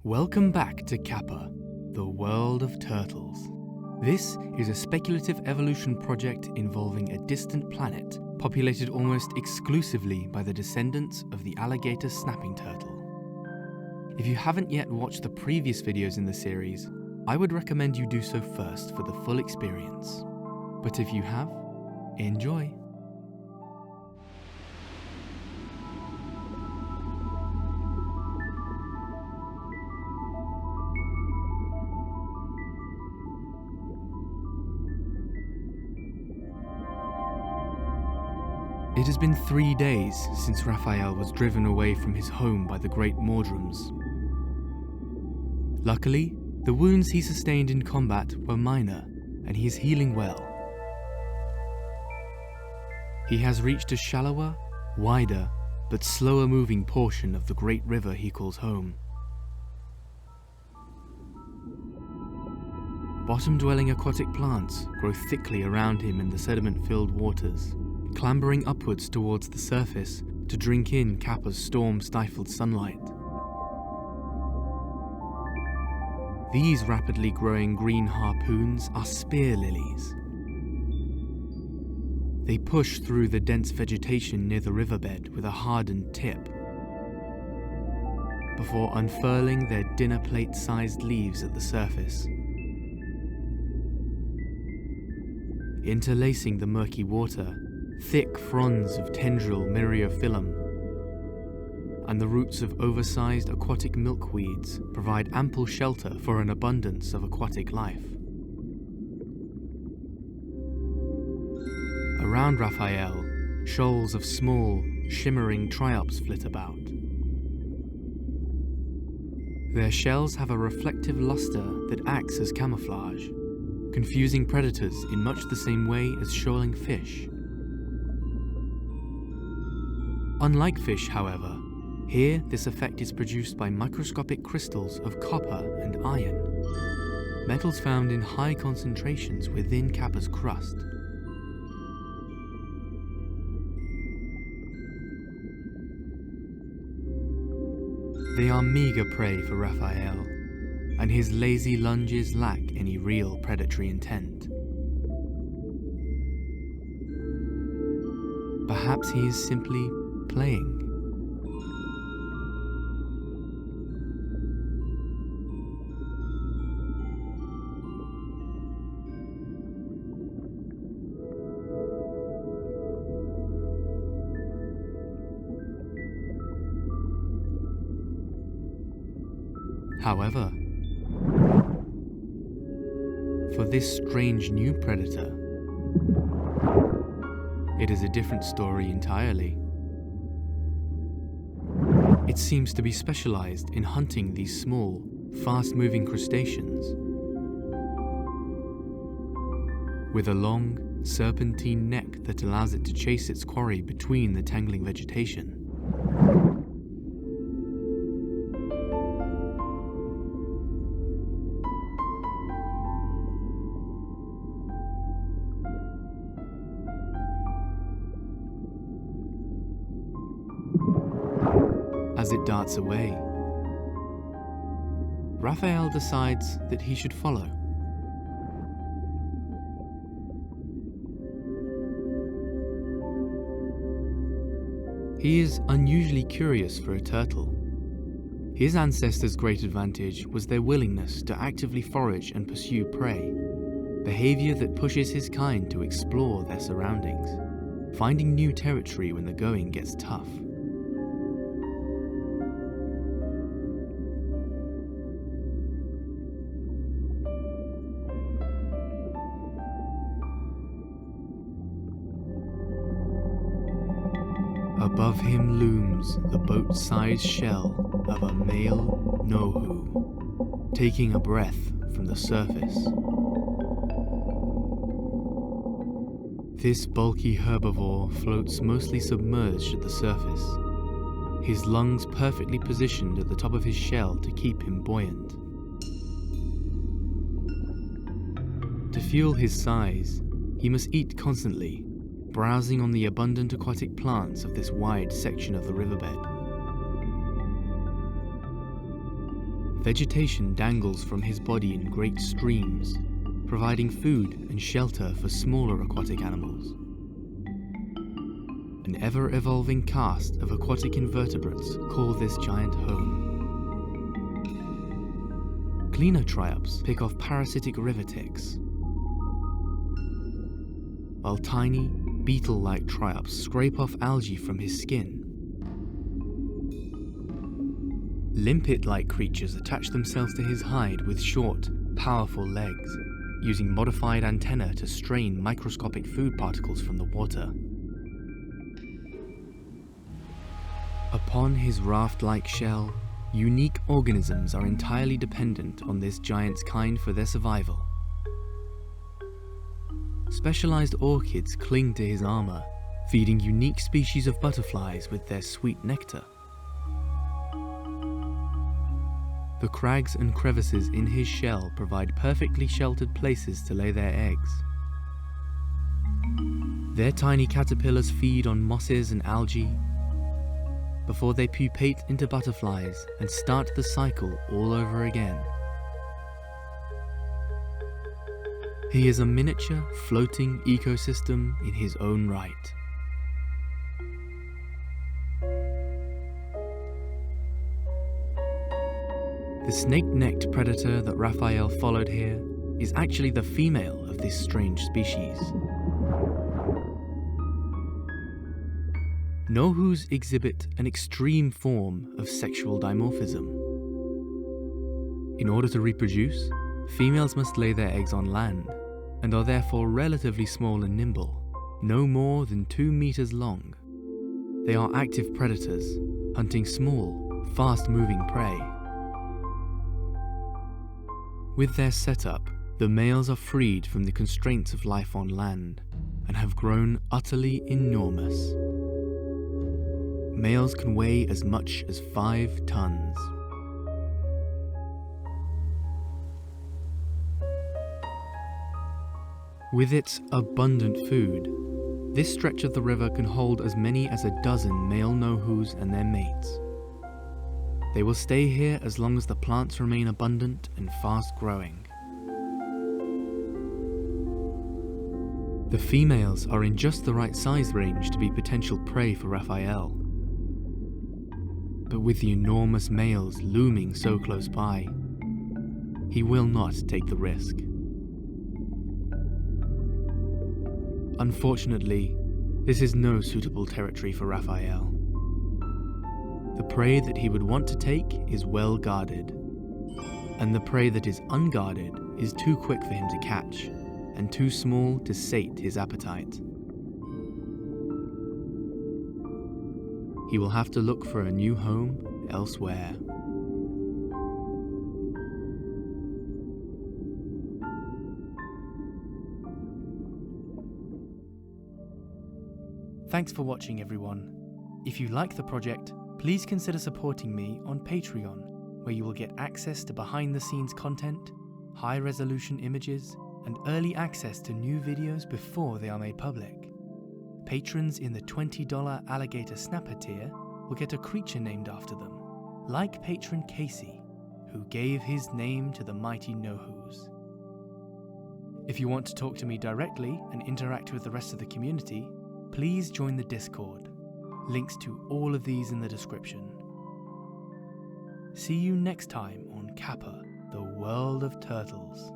Welcome back to Kappa, the world of turtles. This is a speculative evolution project involving a distant planet populated almost exclusively by the descendants of the alligator snapping turtle. If you haven't yet watched the previous videos in the series, I would recommend you do so first for the full experience. But if you have, enjoy. It has been 3 days since Raphael was driven away from his home by the great Mordrums. Luckily, the wounds he sustained in combat were minor, and he is healing well. He has reached a shallower, wider, but slower moving portion of the great river he calls home. Bottom-dwelling aquatic plants grow thickly around him in the sediment-filled waters, clambering upwards towards the surface to drink in Kappa's storm-stifled sunlight. These rapidly growing green harpoons are spear lilies. They push through the dense vegetation near the riverbed with a hardened tip, before unfurling their dinner plate-sized leaves at the surface. Interlacing the murky water, thick fronds of tendril myriophyllum and the roots of oversized aquatic milkweeds provide ample shelter for an abundance of aquatic life. Around Raphael, shoals of small, shimmering triops flit about. Their shells have a reflective luster that acts as camouflage, confusing predators in much the same way as shoaling fish. Unlike fish, however, here this effect is produced by microscopic crystals of copper and iron, metals found in high concentrations within Kappa's crust. They are meager prey for Raphael, and his lazy lunges lack any real predatory intent. Perhaps he is simply playing. However, for this strange new predator, it is a different story entirely. It seems to be specialized in hunting these small, fast-moving crustaceans. With a long, serpentine neck that allows it to chase its quarry between the tangling vegetation. As it darts away, Raphael decides that he should follow. He is unusually curious for a turtle. His ancestors' great advantage was their willingness to actively forage and pursue prey, behavior that pushes his kind to explore their surroundings, finding new territory when the going gets tough. Above him looms the boat-sized shell of a male Nohu, taking a breath from the surface. This bulky herbivore floats mostly submerged at the surface, his lungs perfectly positioned at the top of his shell to keep him buoyant. To fuel his size, he must eat constantly, browsing on the abundant aquatic plants of this wide section of the riverbed. Vegetation dangles from his body in great streams, providing food and shelter for smaller aquatic animals. An ever-evolving cast of aquatic invertebrates call this giant home. Cleaner triops pick off parasitic river ticks, while tiny, beetle-like triops scrape off algae from his skin. Limpet-like creatures attach themselves to his hide with short, powerful legs, using modified antennae to strain microscopic food particles from the water. Upon his raft-like shell, unique organisms are entirely dependent on this giant's kind for their survival. Specialized orchids cling to his armor, feeding unique species of butterflies with their sweet nectar. The crags and crevices in his shell provide perfectly sheltered places to lay their eggs. Their tiny caterpillars feed on mosses and algae before they pupate into butterflies and start the cycle all over again. He is a miniature, floating ecosystem in his own right. The snake-necked predator that Raphael followed here is actually the female of this strange species. Nohus exhibit an extreme form of sexual dimorphism. In order to reproduce, females must lay their eggs on land, and are therefore relatively small and nimble, no more than 2 meters long. They are active predators, hunting small, fast-moving prey. With their setup, the males are freed from the constraints of life on land, and have grown utterly enormous. Males can weigh as much as 5 tons. With its abundant food, this stretch of the river can hold as many as a dozen male Nohus and their mates. They will stay here as long as the plants remain abundant and fast-growing. The females are in just the right size range to be potential prey for Raphael. But with the enormous males looming so close by, he will not take the risk. Unfortunately, this is no suitable territory for Raphael. The prey that he would want to take is well guarded, and the prey that is unguarded is too quick for him to catch, and too small to sate his appetite. He will have to look for a new home elsewhere. Thanks for watching, everyone. If you like the project, please consider supporting me on Patreon, where you will get access to behind-the-scenes content, high-resolution images, and early access to new videos before they are made public. Patrons in the $20 Alligator Snapper tier will get a creature named after them, like patron Casey, who gave his name to the mighty Nohus. If you want to talk to me directly and interact with the rest of the community, please join the Discord. Links to all of these in the description. See you next time on Kappa, the World of Turtles.